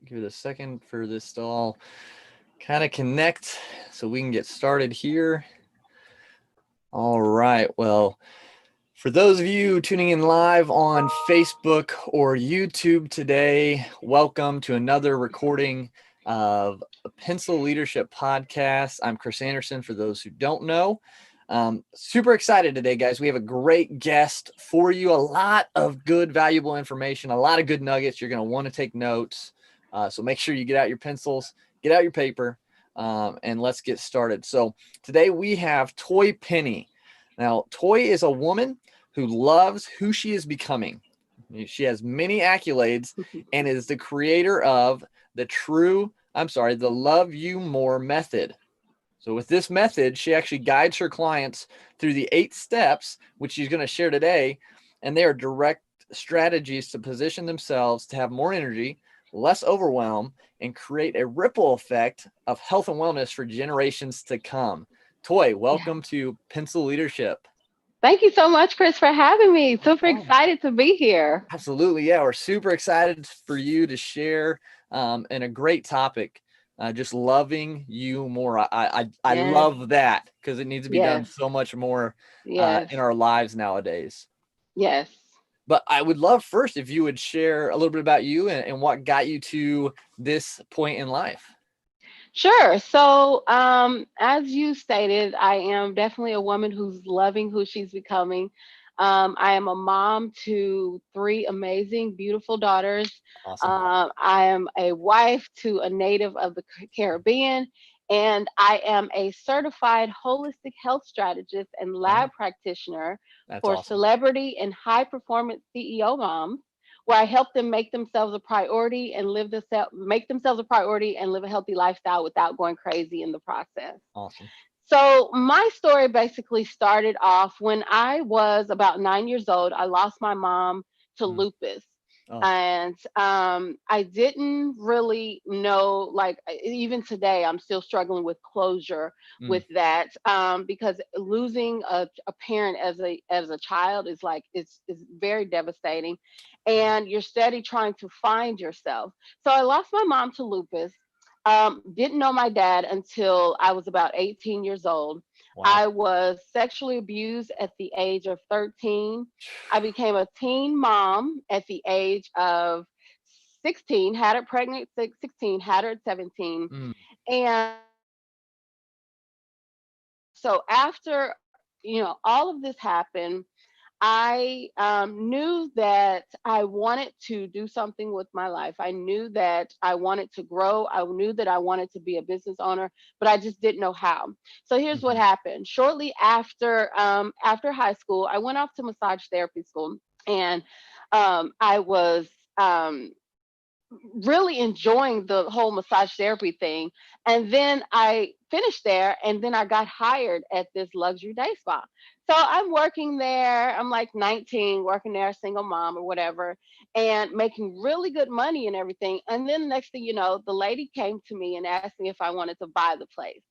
Give it a second for this to all kind of connect so we can get started here. All right. Well, for those of you tuning in live on Facebook or YouTube today, welcome to another recording of a Pencil Leadership Podcast. I'm Chris Anderson, for those who don't know. Super excited today, guys. We have a great guest for you. A lot of good, valuable information, a lot of good nuggets. You're going to want to take notes. So make sure you get out your pencils, get out your paper, and let's get started. So today we have Toye Penny. Now, Toye is a woman who loves who she is becoming. She has many accolades and is the creator of the Love You More method. So with this method, she actually guides her clients through the 8 steps, which she's going to share today. And they are direct strategies to position themselves to have more energy, less overwhelm, and create a ripple effect of health and wellness for generations to come. Toye, welcome to Pencil Leadership. Thank you so much, Chris, for having me. Super excited to be here. Absolutely. Yeah, we're super excited for you to share and a great topic. Just loving you more. I love that because it needs to be done so much more in our lives nowadays. Yes. But I would love first if you would share a little bit about you and what got you to this point in life. Sure. So, as you stated, I am definitely a woman who's loving who she's becoming. I am a mom to 3 amazing, beautiful daughters. Awesome. I am a wife to a native of the Caribbean, and I am a certified holistic health strategist and lab practitioner That's for awesome. celebrity and high performance CEO moms, where I help them make themselves a priority and make themselves a priority and live a healthy lifestyle without going crazy in the process. Awesome. So my story basically started off when I was about 9 years old. I lost my mom to lupus. Oh. And I didn't really know, like, even today, I'm still struggling with closure with that, because losing a parent as a child is like, it's very devastating. And you're steady trying to find yourself. So I lost my mom to lupus. Didn't know my dad until I was about 18 years old. Wow. I was sexually abused at the age of 13. I became a teen mom at the age of 16, had her pregnant at 16, had her at 17. And so after, all of this happened, I knew that I wanted to do something with my life. I knew that I wanted to grow. I knew that I wanted to be a business owner, but I just didn't know how. So here's what happened. Shortly after high school, I went off to massage therapy school, and I was really enjoying the whole massage therapy thing. And then I finished there, and then I got hired at this luxury day spa. So I'm working there. I'm like 19, working there, single mom or whatever, and making really good money and everything. And then next thing you know, the lady came to me and asked me if I wanted to buy the place.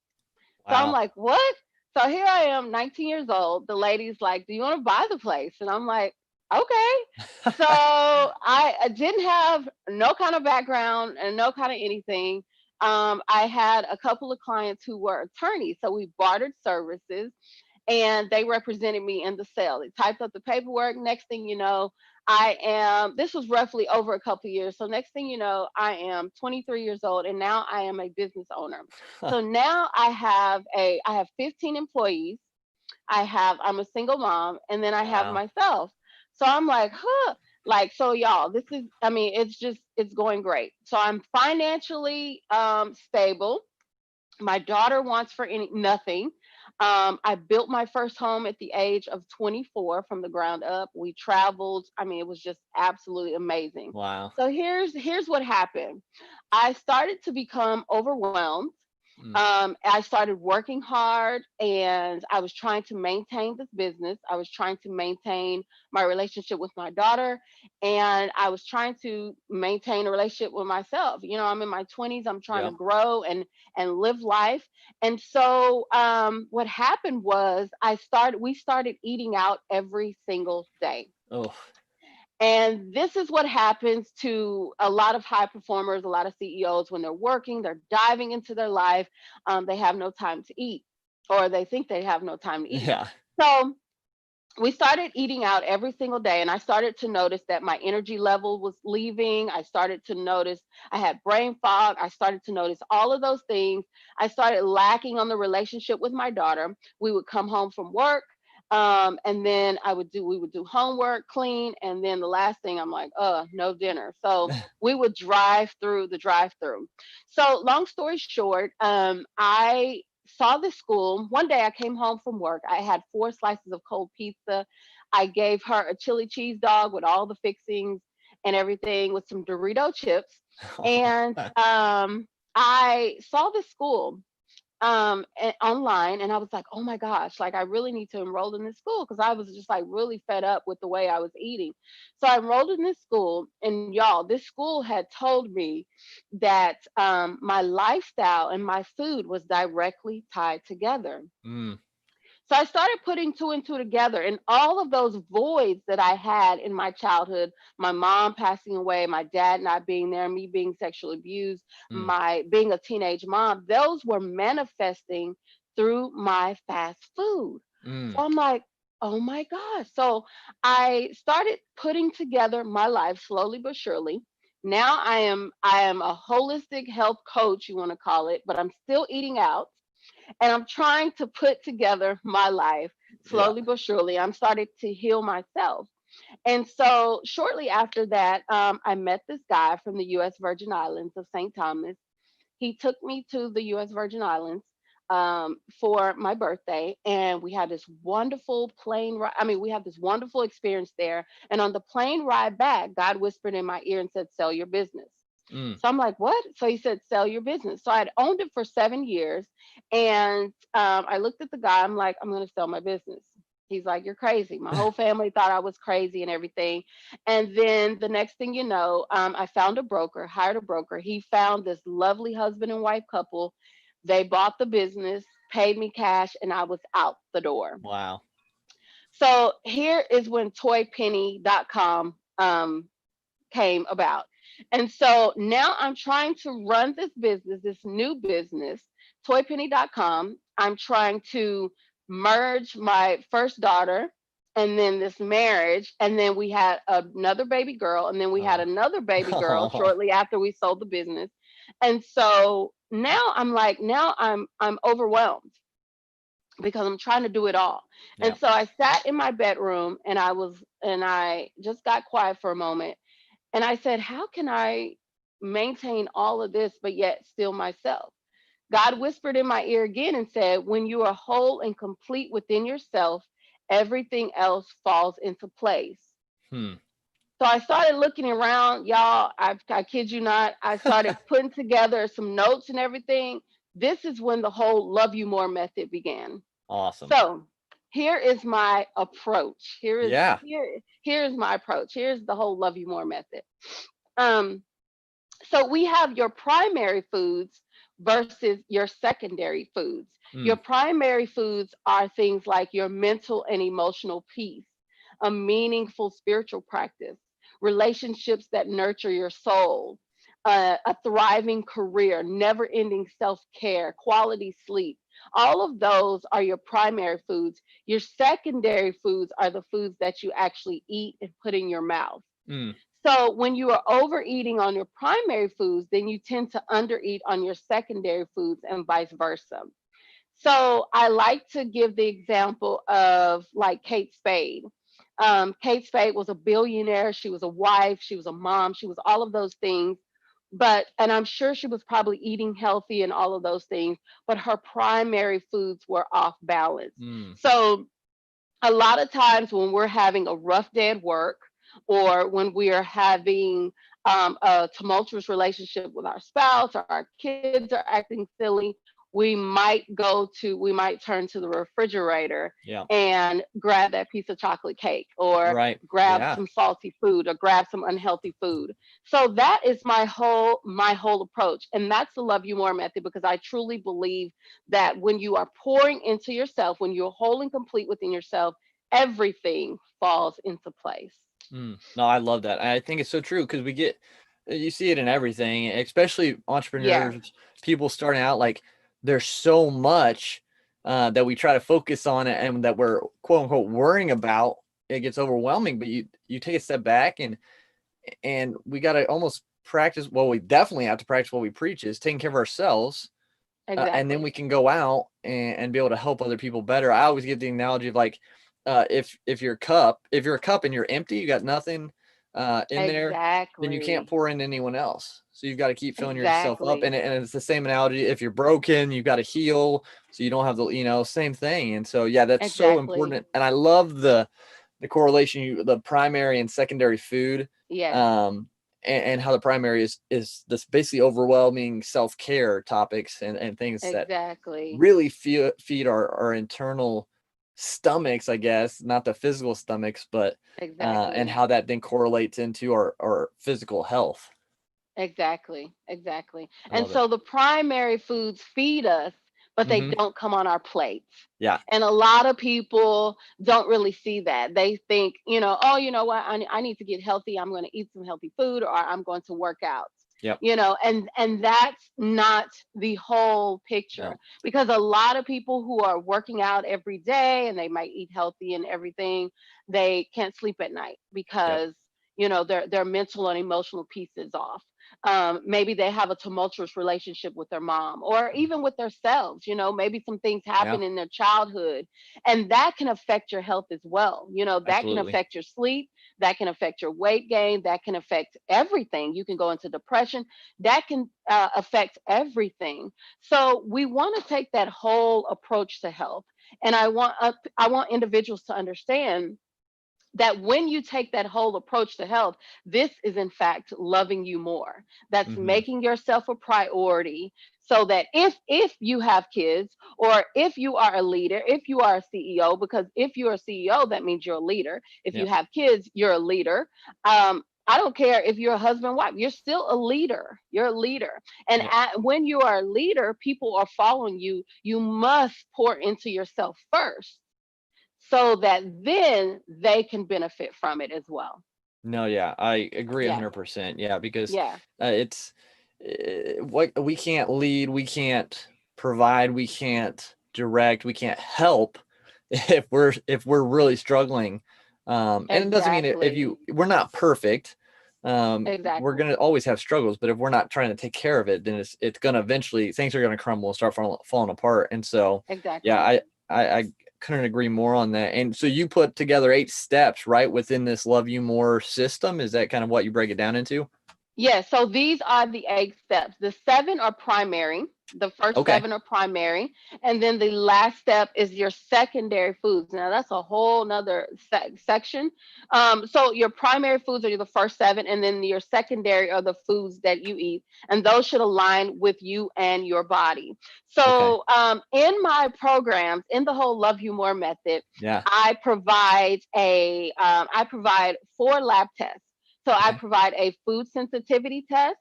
So I'm like, what? So here I am, 19 years old. The lady's like, do you want to buy the place? And I'm like, okay. So I didn't have no kind of background and no kind of anything. I had a couple of clients who were attorneys. So we bartered services, and they represented me in the sale. They typed up the paperwork. Next thing you know, this was roughly over a couple of years. So next thing you know, I am 23 years old, and now I am a business owner. So now I have 15 employees. I'm a single mom, and then I have myself. So I'm like, huh. Like, so y'all, it's going great. So I'm financially stable. My daughter wants for nothing. I built my first home at the age of 24 from the ground up. We traveled. I mean, it was just absolutely amazing. Wow. So here's what happened. I started to become overwhelmed. I started working hard, and I was trying to maintain this business. I was trying to maintain my relationship with my daughter, and I was trying to maintain a relationship with myself. I'm in my 20s. I'm trying to grow and live life. And so what happened was we started eating out every single day. Oh. And this is what happens to a lot of high performers, a lot of CEOs when they're working, they're diving into their life. They have no time to eat, or they think they have no time to eat. Yeah. So we started eating out every single day, and I started to notice that my energy level was leaving. I started to notice I had brain fog. I started to notice all of those things. I started lacking on the relationship with my daughter. We would come home from work, and then we would do homework, clean, and then the last thing I'm like, no dinner. So we would drive through the drive-through. So long story short, I saw this school. One day I came home from work. I had 4 slices of cold pizza. I gave her a chili cheese dog with all the fixings and everything with some Dorito chips. And I saw this school online, and I was like, oh my gosh, like I really need to enroll in this school, because I was just like really fed up with the way I was eating. So I enrolled in this school, and y'all, this school had told me that my lifestyle and my food was directly tied together. Mm, So I started putting two and two together, and all of those voids that I had in my childhood, my mom passing away, my dad not being there, me being sexually abused, mm, my being a teenage mom, those were manifesting through my fast food. mm. So I'm like, oh my gosh. So I started putting together my life slowly but surely. Now I am a holistic health coach, you want to call it, but I'm still eating out, and I'm trying to put together my life Yeah. slowly but surely. I'm starting to heal myself. And so shortly after that, I met this guy from the U.S. Virgin Islands of St. Thomas. He took me to the U.S. Virgin Islands for my birthday, and we had this wonderful plane ride. I mean, we had this wonderful experience there. And on the plane ride back, God whispered in my ear and said, "Sell your business." Mm. So I'm like, what? So he said, sell your business. So I'd owned it for 7 years. And I looked at the guy. I'm like, I'm going to sell my business. He's like, you're crazy. My whole family thought I was crazy and everything. And then the next thing you know, I found a broker, hired a broker. He found this lovely husband and wife couple. They bought the business, paid me cash, and I was out the door. Wow. So here is when toypenny.com came about. And so now I'm trying to run this business, this new business, toypenny.com. I'm trying to merge my first daughter and then this marriage. And then we had another baby girl. And then we had Oh. another baby girl Oh. shortly after we sold the business. And so now I'm like, now I'm overwhelmed because I'm trying to do it all. Yeah. And so I sat in my bedroom, and I just got quiet for a moment, and I said, how can I maintain all of this, but yet still myself? God whispered in my ear again and said, when you are whole and complete within yourself, everything else falls into place. Hmm. So I started looking around, y'all. I kid you not. I started putting together some notes and everything. This is when the whole Love You More method began. Awesome. So here is my approach. Yeah. Here's my approach. Here's the whole Love You More method. Um, so we have your primary foods versus your secondary foods. Your Mm. primary foods are things like your mental and emotional peace, a meaningful spiritual practice, relationships that nurture your soul, a thriving career, never ending self care, quality sleep. All of those are your primary foods. Your secondary foods are the foods that you actually eat and put in your mouth. Mm. So when you are overeating on your primary foods, then you tend to undereat on your secondary foods and vice versa. So I like to give the example of like Kate Spade. Kate Spade was a billionaire. She was a wife. She was a mom. She was all of those things. And I'm sure she was probably eating healthy and all of those things, but her primary foods were off balance. Mm. So a lot of times when we're having a rough day at work, or when we are having a tumultuous relationship with our spouse, or our kids are acting silly, we might turn to the refrigerator Yeah. and grab that piece of chocolate cake, or Right. grab Yeah. some salty food, or grab some unhealthy food. So that is my whole approach, and that's the Love You More method, because I truly believe that when you are pouring into yourself, when you're whole and complete within yourself, everything falls into place. No, I love that. I think it's so true because you see it in everything, especially Yeah, entrepreneurs, people starting out. Like, there's so much that we try to focus on and that we're quote unquote worrying about. It gets overwhelming, but you take a step back and we got to almost practice. Well, we definitely have to practice what we preach is taking care of ourselves, and then exactly. we can go out and be able to help other people better. I always give the analogy of like, if you're a cup and you're empty, you got nothing in there, then you can't Exactly. pour in anyone else. So you've got to keep filling yourself up. Exactly. And it's the same analogy. If you're broken, you've got to heal. So you don't have the same thing. And so, yeah, that's so Exactly. important. And I love the correlation, the primary and secondary food. Yes. Um, and how the primary is this basically overwhelming self-care topics and things that Exactly. really feed our internal stomachs, I guess, not the physical stomachs, but and Exactly. how that then correlates into our physical health. Exactly, exactly. I And love it. so the primary foods feed us, but they Hmm. don't come on our plates. Yeah. And a lot of people don't really see that. They think, oh, you know what? I need to get healthy. I'm going to eat some healthy food, or I'm going to work out. Yep. And that's not the whole picture, No. because a lot of people who are working out every day and they might eat healthy and everything, they can't sleep at night Yep. because their mental and emotional piece is off. Maybe they have a tumultuous relationship with their mom or even with themselves. Maybe some things Yeah. happen in their childhood, and that can affect your health as well. That can Absolutely. affect your sleep, that can affect your weight gain, that can affect everything. You can go into depression, that can affect everything. So we want to take that whole approach to health. And I want individuals to understand that when you take that whole approach to health, this is in fact loving you more. That's Hmm. making yourself a priority, so that if you have kids, or if you are a leader, if you are a CEO, because if you're a CEO, that means you're a leader. If you Yep. have kids, you're a leader. I don't care if you're a husband, wife, you're still a leader. You're a leader. And Yep. when you are a leader, people are following you. You must pour into yourself first, so that then they can benefit from it as well. No, yeah, I agree Yeah. 100%. Yeah, because Yeah. it's what we can't lead, we can't provide, we can't direct, we can't help if we're really struggling. And it doesn't mean if Exactly. we're not perfect. We're Exactly. gonna always have struggles, but if we're not trying to take care of it, then it's gonna eventually things are gonna crumble and start falling apart. And so, yeah, Exactly. I couldn't agree more on that. And so you put together 8 steps, right, within this Love You More system. Is that kind of what you break it down into? Yeah, so these are the 8 steps. The seven are primary. The first Okay. seven are primary. And then the last step is your secondary foods. Now, that's a whole nother section. So, your primary foods are the first seven, and then your secondary are the foods that you eat. And those should align with you and your body. Okay. So, in my programs, in the whole Love You More method, Yeah. I provide 4 lab tests. So I Okay. provide a food sensitivity test.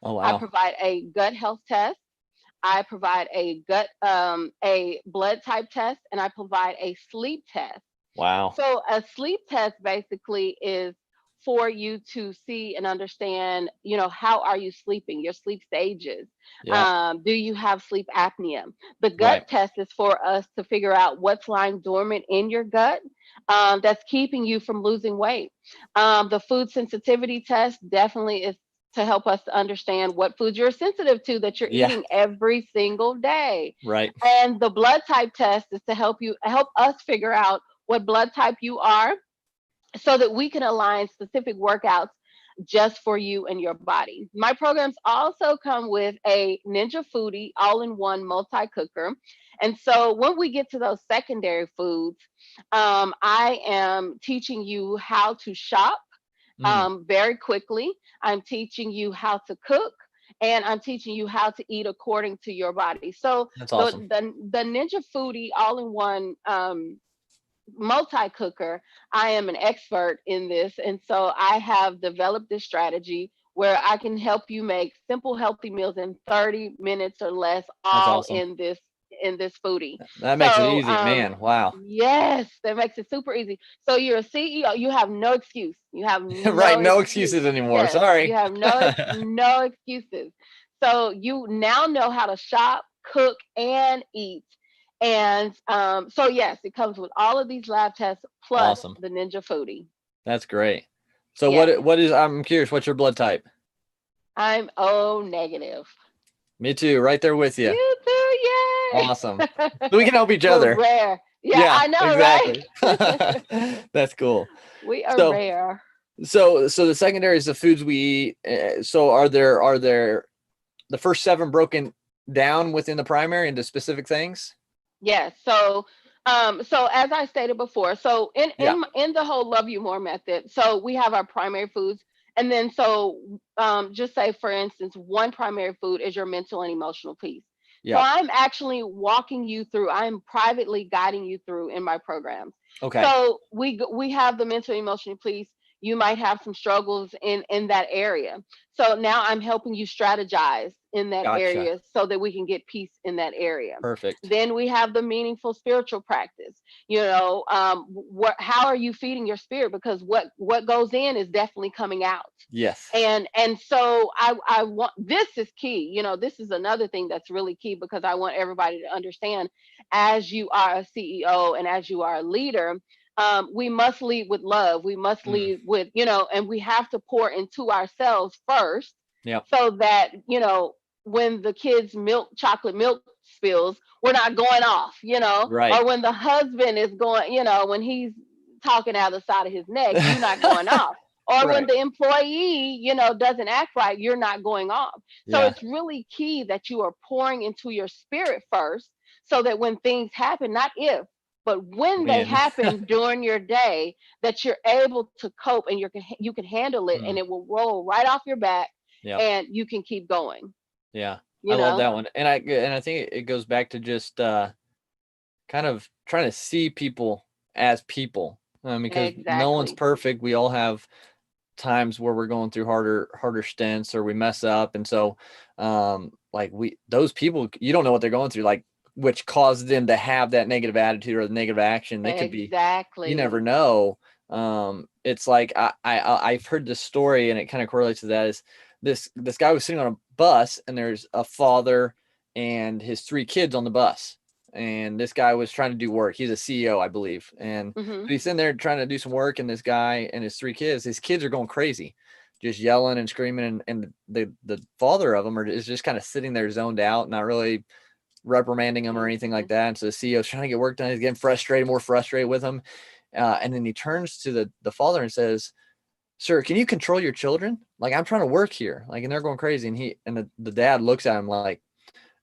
Oh, I wow. provide a gut health test. I provide a blood type test, and I provide a sleep test. Wow. So a sleep test basically is for you to see and understand, how are you sleeping, your sleep stages. Yeah. Do you have sleep apnea? The gut Right. test is for us to figure out what's lying dormant in your gut, that's keeping you from losing weight. The food sensitivity test definitely is to help us to understand what foods you're sensitive to that you're Yeah. eating every single day. Right. And the blood type test is to help us figure out what blood type you are, so that we can align specific workouts just for you and your body. My programs also come with a Ninja Foodi all-in-one multi-cooker. And so when we get to those secondary foods, I am teaching you how to shop Mm, very quickly. I'm teaching you how to cook, and I'm teaching you how to eat according to your body. So that's the awesome. the Ninja Foodi all-in-one multi cooker, I am an expert in this. And so I have developed this strategy where I can help you make simple, healthy meals in 30 minutes or less, That's all awesome. in this in this foodie. That makes it So easy, man. Wow. yes, that makes it super easy. So you're a CEO, you have no excuse. You have Right. no No excuse. excuses anymore. Yes, you Sorry. have no excuses. So you now know how to shop, cook, and eat. And so yes, it comes with all of these lab tests plus Awesome. the Ninja Foodie. That's great. So Yes, what is, I'm curious, what's your blood type? I'm O negative. Me too. Right there with you. You too, Awesome. yay! So we can help each We're other. rare. Yeah, Yeah, I know, exactly. right? That's cool. We are So, rare. so the secondary is the foods we eat. So are there the first seven broken down within the primary into specific things? Yes. So as I stated before, so in Yeah. the whole Love You More method, so we have our primary foods, and then just say for instance, one primary food is your mental and emotional piece. So Yep. I'm actually walking you through. I'm privately guiding you through in my programs. Okay. So we have the mental and emotional piece. You might have some struggles in that area. So now I'm helping you strategize in that Gotcha. area so that we can get peace in that area. Perfect. Then we have the meaningful spiritual practice. How are you feeding your spirit? Because what goes in is definitely coming out. Yes. And so I want, this is key. This is another thing that's really key because I want everybody to understand, as you are a CEO and as you are a leader, we must lead with love. We must Mm. lead with, and we have to pour into ourselves first, Yep. so that when the kids milk chocolate milk spills, we're not going off, Right. or when the husband is going, when he's talking out of the side of his neck, you're not going off, or when Right. the employee, doesn't act right, you're not going off. So Yeah. it's really key that you are pouring into your spirit first, so that when things happen, not if, but when they Win. happen during your day, that you're able to cope and you can handle it, Mm. and it will roll right off your back, Yep. and you can keep going. Yeah. I You love know that one. And I think it goes back to just kind of trying to see people as people. Because no one's exactly, perfect. We all have times where we're going through harder stints or we mess up. And so like those people, you don't know what they're going through, like which caused them to have that negative attitude or the negative action. They could be, you never exactly. know. It's like I've heard this story and it kind of correlates to that. Is this guy was sitting on a bus and there's a father and his three kids on the bus, and this guy was trying to do work. He's a CEO, I believe, and Hmm. so he's sitting there trying to do some work, and this guy and his three kids, his kids are going crazy, just yelling and screaming, and the father of them is just kind of sitting there zoned out, not really reprimanding him or anything like Hmm. that. And so the CEO's trying to get work done. He's getting frustrated, more frustrated with him. And then he turns to the father and says, "Sir, can you control your children? Like, I'm trying to work here." Like, and they're going crazy. And the dad looks at him like,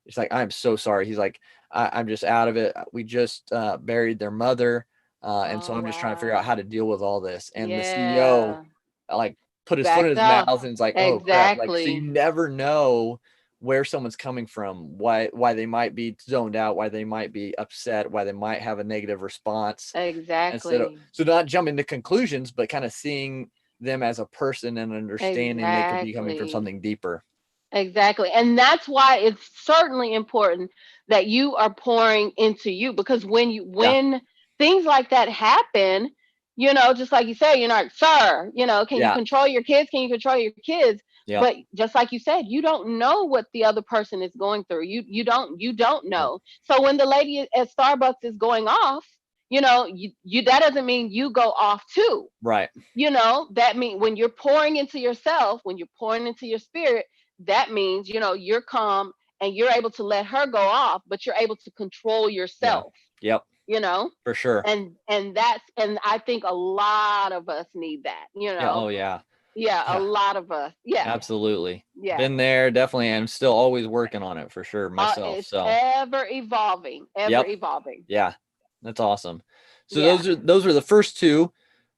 he's like, "I'm so sorry." He's like, I'm just out of it. We just buried their mother. And so Oh I'm just trying to figure out how wow. to deal with all this. And the CEO Yeah. like put his foot in Backed his off. mouth and it's like, "Oh crap." Like, so you Exactly. never know where someone's coming from, why they might be zoned out, why they might be upset, why they might have a negative response. Instead of, Exactly. so not jumping to conclusions, but kind of seeing them as a person and understanding they could be coming from Exactly. something deeper. Exactly. And that's why it's certainly important that you are pouring into you, because Yeah. when things like that happen, just like you say, you're not, sir, can you Yeah. control your kids? Can you control your kids? Yep. But just like you said, you don't know what the other person is going through. You don't Yep. know. So when the lady at Starbucks is going off, you that doesn't mean you go off too. Right. That means when you're pouring into yourself, when you're pouring into your spirit, that means you're calm and you're able to let her go off, but you're able to control Yeah. yourself. Yep. you know For sure. and I think a lot of us need that. Yeah. Oh yeah. Yeah, a Yeah. lot of us. Yeah. Absolutely. Yeah. Been there, definitely. I'm still always working on it for sure myself. It's So, ever evolving, ever yep. evolving. Yeah. That's awesome. So Yeah. those are the first two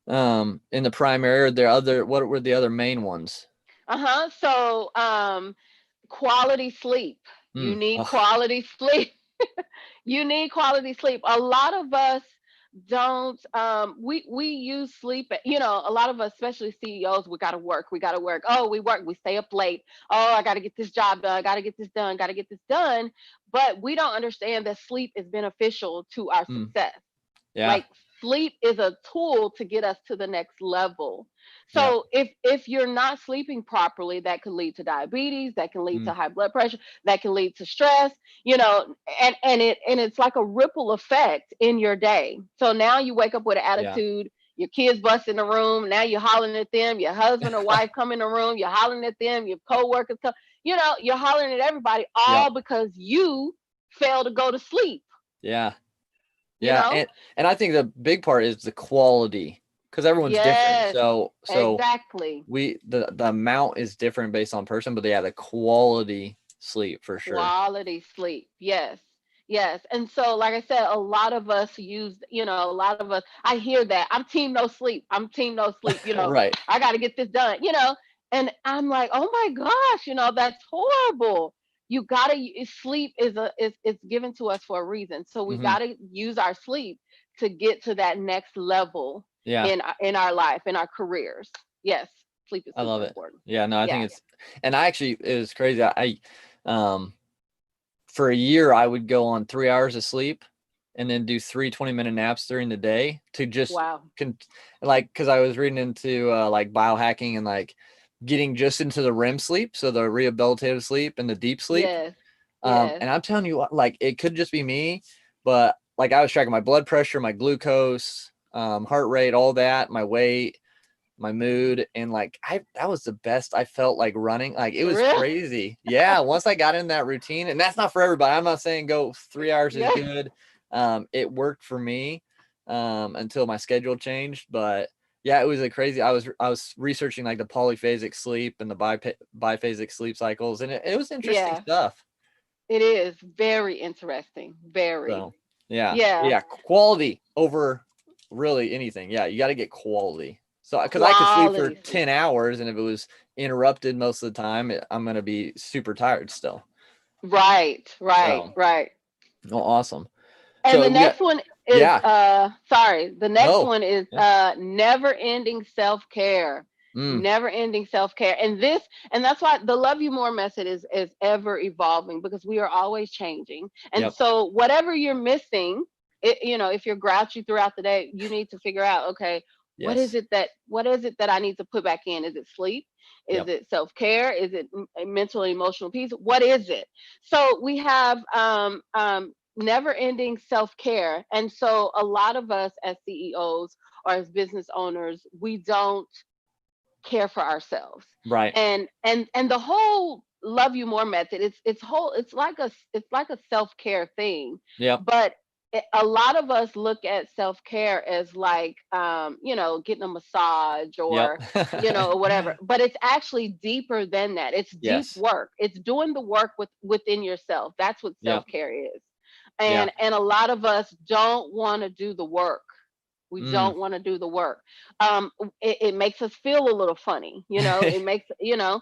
in the primary. Or the other, what were the other main ones? Uh-huh. So quality sleep. You Mm. need Oh, quality sleep. You need quality sleep. A lot of us we use sleep, a lot of us, especially CEOs, we gotta work, oh, we stay up late, oh, I gotta get this job done, I gotta get this done, gotta get this done. But we don't understand that sleep is beneficial to our Mm, success. yeah. Like, sleep is a tool to get us to the next level. Yep. So if you're not sleeping properly, that could lead to diabetes, that can lead Mm, to high blood pressure, that can lead to stress, and it's like a ripple effect in your day. So now you wake up with an yeah. attitude, your kids bust in the room, now you're hollering at them, your husband or wife come in the room, you're hollering at them, your coworkers come, you're hollering at everybody, Yep. all because you fail to go to sleep, Yeah. you Yeah. know? And I think the big part is the quality, because everyone's different. Yes, So exactly. the amount is different based on person, but yeah, the quality sleep for sure. Quality sleep. Yes. Yes. And so, like I said, a lot of us use, a lot of us, I hear that. I'm team no sleep. I'm team no sleep. Right. I got to get this done, and I'm like, oh my gosh, that's horrible. You got to, sleep is given to us for a reason. So we Hmm. got to use our sleep to get to that next level Yeah. in our life, in our careers. Yes. Sleep is I super love it. important. Yeah. No, I Yeah. think and I actually, it was crazy. Um, for a year, I would go on 3 hours of sleep and then do 3 20-minute naps during the day to just Wow. like, because I was reading into like biohacking and like getting just into the REM sleep, so the rehabilitative sleep and the deep sleep. Yes. Yes. And I'm telling you what, like, it could just be me, but like I was tracking my blood pressure, my glucose, heart rate, all that, my weight, my mood, and like that was the best I felt like running. Like, it was Really? crazy. Yeah, once I got in that routine, and that's not for everybody. I'm not saying go 3 hours is Yeah. good. It worked for me until my schedule changed, but yeah, it was a crazy. I was researching like the polyphasic sleep and the biphasic sleep cycles, and it was interesting Yeah. stuff. It is very interesting. Very. So yeah, Yeah. yeah, quality over really anything. Yeah, you got to get quality. So because I could sleep for Quality sleep. 10 hours, and if it was interrupted most of the time, I'm gonna be super tired still. Right. Right. So, Right. oh, awesome. And So the we got, next one is yeah, the next no, one is yeah, never ending self-care. mm, Never ending self-care. And that's why the Love You More method is ever evolving, because we are always changing. And yep, so whatever you're missing, if you're grouchy throughout the day, you need to figure out, okay, yes, what is it that I need to put back in? Is it sleep? Is yep, it self-care? Is it mental and emotional peace? What is it? So we have never ending self care. And so a lot of us as CEOs or as business owners, we don't care for ourselves. right, And the whole Love You More method, it's like a self care thing. yep, But a lot of us look at self care as like, getting a massage, yep, or whatever. But it's actually deeper than that. It's deep yes, work. It's doing the work within yourself. That's what self yep, care is. yeah, And a lot of us don't want to do the work. We mm, don't want to do the work. It makes us feel a little funny. It makes, you know,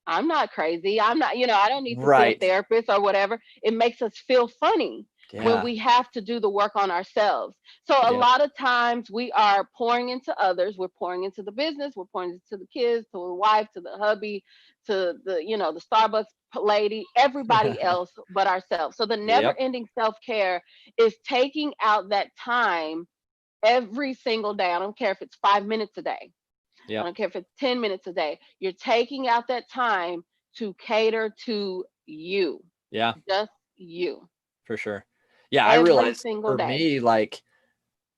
I'm not crazy. I'm not, I don't need to see a right, therapist or whatever. It makes us feel funny when yeah, we have to do the work on ourselves. So a yep, lot of times we are pouring into others. We're pouring into the business. We're pouring into the kids, to the wife, to the hubby, to the Starbucks lady, everybody else but ourselves. So the never yep, ending self care is taking out that time every single day. I don't care if it's 5 minutes a day. I yep, don't care if it's 10 minutes a day. You're taking out that time to cater to you, yeah, just you, for sure. Yeah, I every realized single for day. me, like,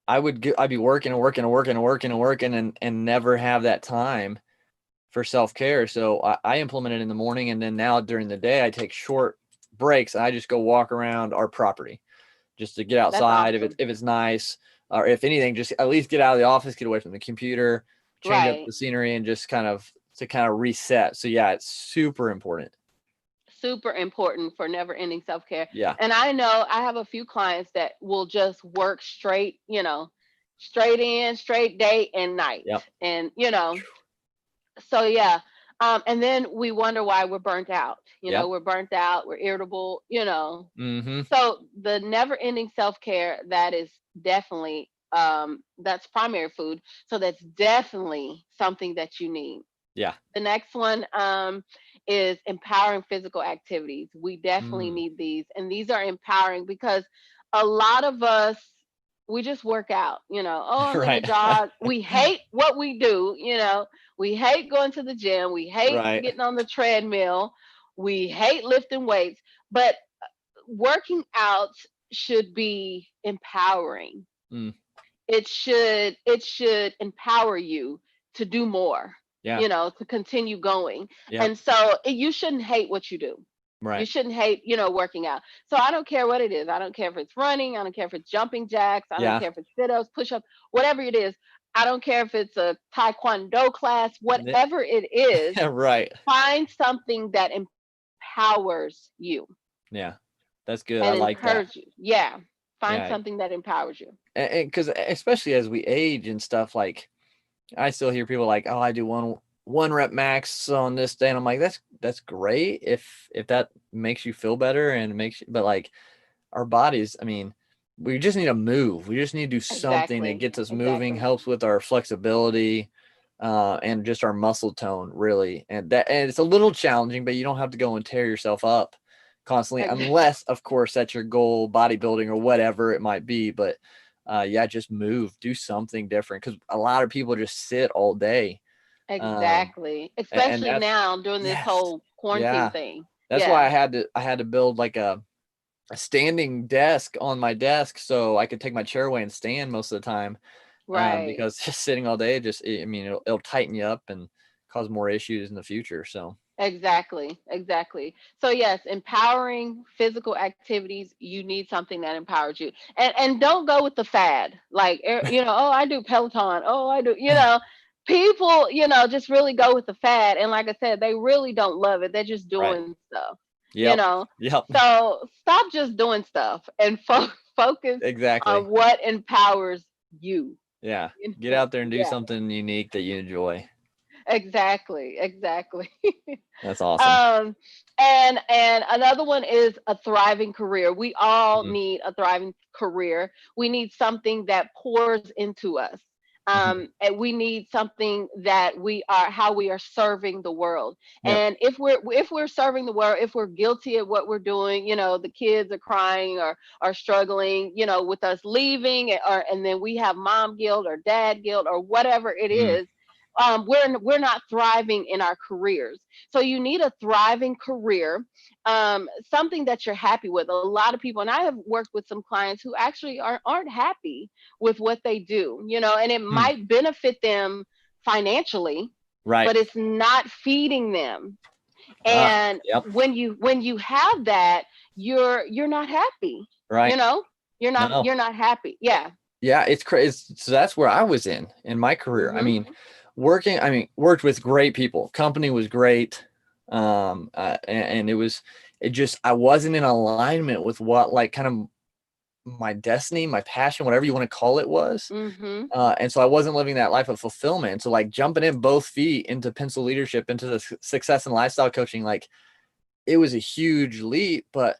I'd be working and working and working and working and working and never have that time for self-care. So I implement it in the morning, and then now during the day I take short breaks and I just go walk around our property just to get That's outside if awesome. it's nice, or if anything, just at least get out of the office, get away from the computer, change up Right. the scenery, and just kind of reset. So yeah, it's super important. Super important for never ending self care. Yeah. And I know I have a few clients that will just work straight, straight in, straight day and night. Yep. And, so yeah. And then we wonder why we're burnt out. Yep. We're burnt out, we're irritable. Mm-hmm. So the never ending self care, that is definitely, that's primary food. So that's definitely something that you need. Yeah. The next one, is empowering physical activities. We definitely Mm. need these. And these are empowering because a lot of us, we just work out, oh, I'm going to Right. jog. We hate what we do. We hate going to the gym. We hate Right. getting on the treadmill. We hate lifting weights. But working out should be empowering. Mm. It should empower you to do more, Yeah. to continue going. Yep. And so you shouldn't hate what you do. You Right. shouldn't hate, working out. So I don't care what it is. I don't care if it's running. I don't care if it's jumping jacks. I don't Yeah. care if it's sit-ups, push-ups, whatever it is. I don't care if it's a taekwondo class, Th- whatever it is. right. Find something that empowers you Yeah. That's good. I and like that. encourage you. Yeah. Find Yeah. something that empowers you. And because especially as we age and stuff, like I still hear people like, oh, I do one rep max on this day, and I'm like, that's great if that makes you feel better and makes you, but like our bodies, I mean, we just need to move. We just need to do something that Exactly. gets us moving, Exactly. helps with our flexibility, and just our muscle tone, really. And it's a little challenging, but you don't have to go and tear yourself up constantly, unless, of course, that's your goal, bodybuilding or whatever it might be. But yeah, just move, do something different, because a lot of people just sit all day. Um, Exactly. and Especially that's now during this yes, whole quarantine yeah. thing. That's why Yeah. I had to build like a standing desk on my desk so I could take my chair away and stand most of the time, Right. because just sitting all day, I mean, it'll tighten you up and cause more issues in the future. So Exactly. Exactly. So yes, empowering physical activities, you need something that empowers you. And don't go with the fad. Like oh, I do Peloton. Oh, I do, people, just really go with the fad. And like I said, they really don't love it. They're just right. doing stuff, you Yep. know. Yep. So stop just doing stuff and focus on Exactly. what empowers you. Yeah. Get out there and do Yeah, something unique that you enjoy. exactly, exactly. That's awesome. um, and another one is a thriving career. We all Mhm. need a thriving career. We need something that pours into us. Mhm. And we need something that how we are serving the world. Yep. And if we're serving the world, if we're guilty at what we're doing, the kids are crying or are struggling, with us leaving, and then we have mom guilt or dad guilt or whatever it Mm. is. We're not thriving in our careers. So you need a thriving career, something that you're happy with. A lot of people, and I have worked with some clients who actually aren't happy with what they do, and it Mm. might benefit them financially, Right. but it's not feeding them. Ah. And Yep. when you have that, you're not happy. You Right. know, you're not No. you're not happy. Yeah. Yeah, it's crazy. So that's where I was in my career. I Mhm. mean, worked with great people. Company was great. And it just, I wasn't in alignment with what, like, kind of my destiny, my passion, whatever you want to call it, was. Mhm. And so I wasn't living that life of fulfillment. So like jumping in both feet into pencil leadership, into the success and lifestyle coaching, like it was a huge leap, but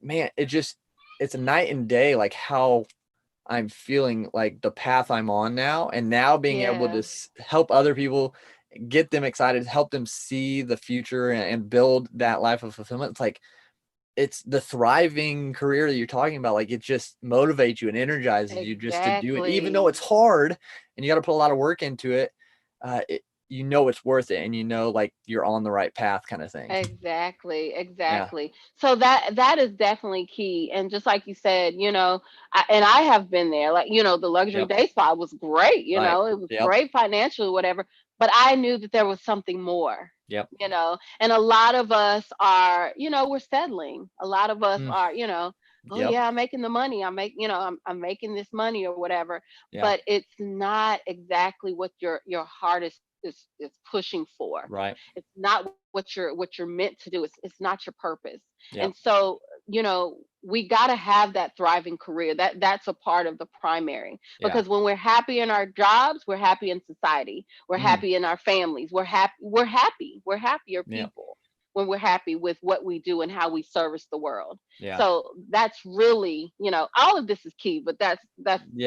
man, it's a night and day, like how I'm feeling, like the path I'm on now, and now being able to Yeah. help other people, get them excited, help them see the future, and build that life of fulfillment. It's like, it's the thriving career that you're talking about. Like it just motivates you and energizes you just to do it, even though Exactly. it's hard and you got to put a lot of work into it. It's worth it, and like you're on the right path, kind of thing. Exactly, Yeah. exactly. So that is definitely key. And just like you said, and I have been there. Like, the luxury Yep. day spa was great. Right. It was Yep. great financially, whatever. But I knew that there was something more. Yep. And a lot of us are, we're settling. A lot of us Mm. are, oh Yep. yeah, I'm making the money. I'm making this money or whatever. Yeah. But it's not exactly what your heart is pushing for. Right. It's not what you're meant to do. It's not your purpose. Yep. And so we got to have that thriving career. That's a part of the primary, Yeah. because when we're happy in our jobs, we're happy in society, we're Mm, happy in our families, we're happier yeah. people when we're happy with what we do and how we service the world. Yeah. So that's really, all of this is key, but Yeah.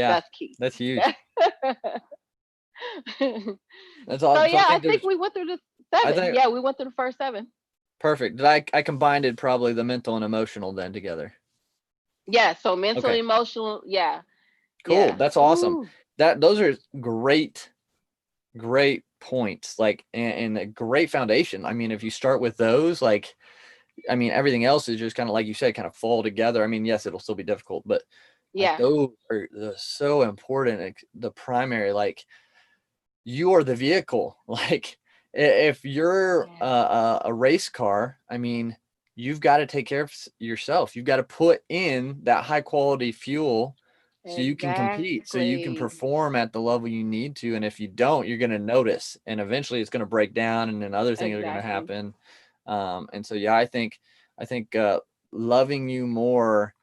that's key. That's huge. So That's awesome. So I yeah, I think think there's, we went through the I seven. think Yeah, we went through the first seven. perfect. Did I combined it probably the mental and emotional then together. Yeah, so mental, Okay. emotional, yeah, Cool. yeah. That's awesome. Ooh, Those are great points, like, and a great foundation. I mean, if you start with those, like, I mean, everything else is just kind of like you said, kind of fall together. I mean, yes, it'll still be difficult, but like yeah, those are so important. Like, the primary, like, you are the vehicle. Like, if you're yeah, a race car, I mean, you've got to take care of yourself. You've got to put in that high quality fuel so you can compete, so you can exactly, perform at the level you need to. And if you don't, you're going to notice, and eventually it's going to break down, and then other things are going to exactly. happen. And so, yeah, I think loving you more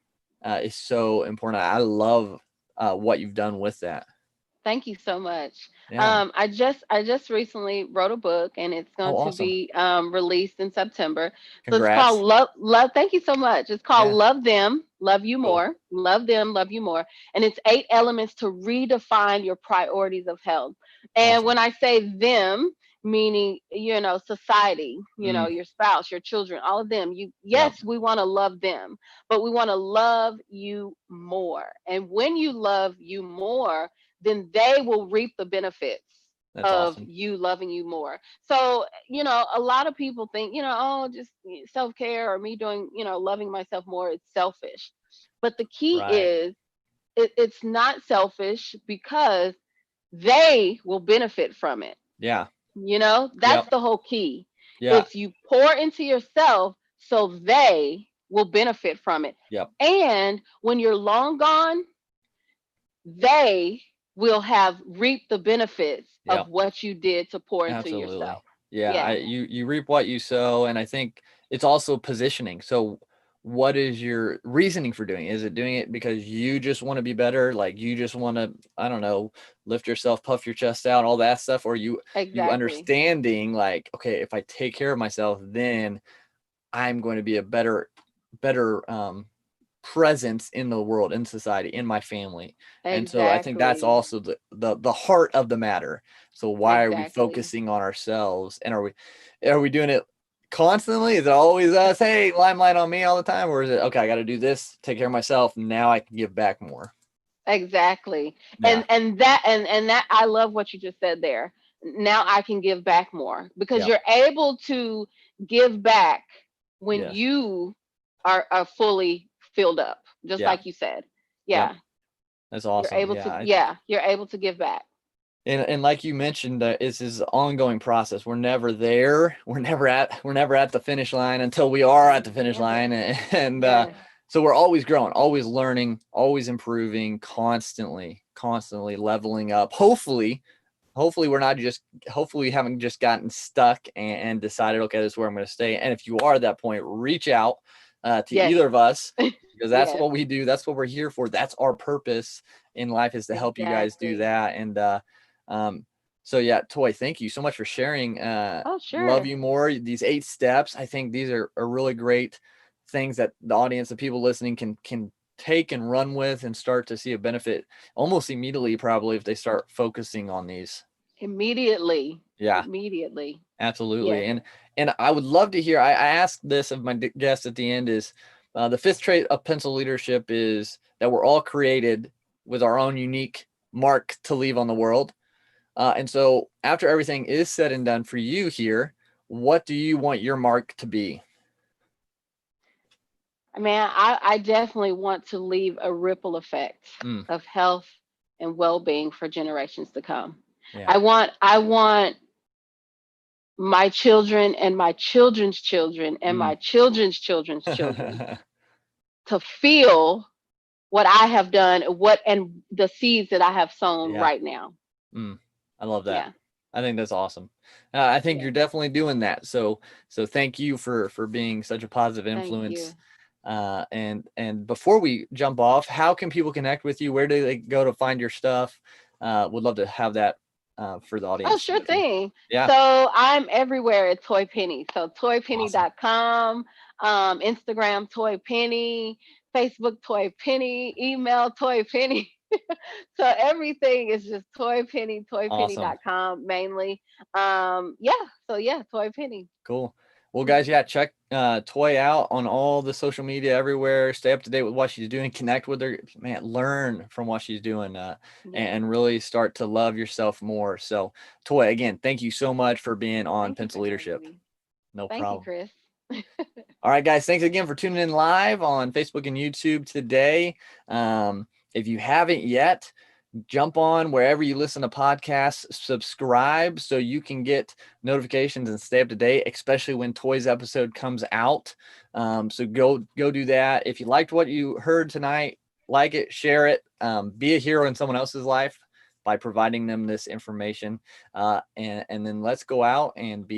is so important. I love what you've done with that. Thank you so much. Yeah. I just recently wrote a book, and it's going Oh, to awesome. be released in September. So it's called Congrats. Love. Thank you so much. It's called Yeah. Love Them, Love You Cool. More. Love Them, Love You More, and it's 8 elements to redefine your priorities of health. And Awesome. when I say them, meaning society, Mm, your spouse, your children, all of them. yep. Yes, we want to love them, but we want to love you more. And when you love you more, then they will reap the benefits That's of awesome. you loving you more. So, a lot of people think, oh, just self care, or me doing, loving myself more, it's selfish. But the key Right. is, it's not selfish, because they will benefit from it. Yeah. That's Yep. the whole key. Yeah. It's you pour into yourself so they will benefit from it. Yep. And when you're long gone, they will have reaped the benefits of Yep. what you did to pour into Absolutely. yourself. Yeah. Yeah, You reap what you sow, and I think it's also positioning. So, what is your reasoning for doing it? Is it doing it because you just want to be better? Like, you just want to, I don't know, lift yourself, puff your chest out, all that stuff, or you exactly. understanding, like, okay, if I take care of myself, then I'm going to be a better presence in the world, in society, in my family. And so I think that's Exactly. also the heart of the matter. So why are we Exactly. focusing on ourselves, and are we doing it constantly? Is it always us, hey, limelight on me all the time, or is it, okay, I got to do this, take care of myself, now I can give back more? Exactly. Yeah. And that I love what you just said there. Now I can give back more, because Yeah. you're able to give back when Yes. you are fully filled up, just Yeah. like you said. Yep. Yeah. That's You're awesome. able Yeah. to, yeah, you're able to give back. And like you mentioned, it's this ongoing process. We're never there. We're never at the finish line until we are at the finish line. Never. And Yes. so we're always growing, always learning, always improving, constantly leveling up. Hopefully we're not just, hopefully we haven't just gotten stuck and decided, okay, this is where I'm going to stay. And if you are at that point, reach out to Yes. either of us, because that's Yes. what we do. That's what we're here for. That's our purpose in life, is to help you guys do Exactly. that. And um, so yeah, Toy, thank you so much for sharing. Oh, Love sure. you more. These 8 steps, I think these are really great things that the audience, the people listening, can take and run with and start to see a benefit almost immediately, probably, if they start focusing on these. Immediately. Yeah, Immediately. absolutely. Yes. And I would love to hear. I asked this of my guests at the end, is the fifth trait of pencil leadership is that we're all created with our own unique mark to leave on the world. And so after everything is said and done for you here, what do you want your mark to be? I mean, I definitely want to leave a ripple effect Mm, of health and well-being for generations to come. yeah. I want my children and my children's children and Mm. my children's children's children to feel what I have done, and the seeds that I have sown Yeah. right now. Mm, I love that. Yeah. I think that's awesome. I think Yeah. you're definitely doing that. So thank you for being such a positive Thank influence you. And before we jump off, how can people connect with you? Where do they go to find your stuff? Would love to have that for the Oh, audience to sure know too. thing. Yeah. So I'm everywhere at Toy Penny. So Awesome. toypenny.com, Instagram Toy Penny, Facebook Toy Penny, email Toy Penny. So everything is just Toy Penny, Awesome. toypenny.com mainly. Yeah. So yeah, Toy Penny. Cool. Well, guys, yeah, check Toy out on all the social media everywhere. Stay up to date with what she's doing. Connect with her, man. Learn from what she's doing, Yeah. and really start to love yourself more. So, Toy, again, thank you so much for being on Thank you Pencil for having Leadership. me. No Thank you, problem. Chris. All right, guys, thanks again for tuning in live on Facebook and YouTube today. If you haven't yet, jump on wherever you listen to podcasts, subscribe so you can get notifications and stay up to date, especially when Toy's episode comes out. So go do that. If you liked what you heard tonight, like it, share it, be a hero in someone else's life by providing them this information. And then let's go out and be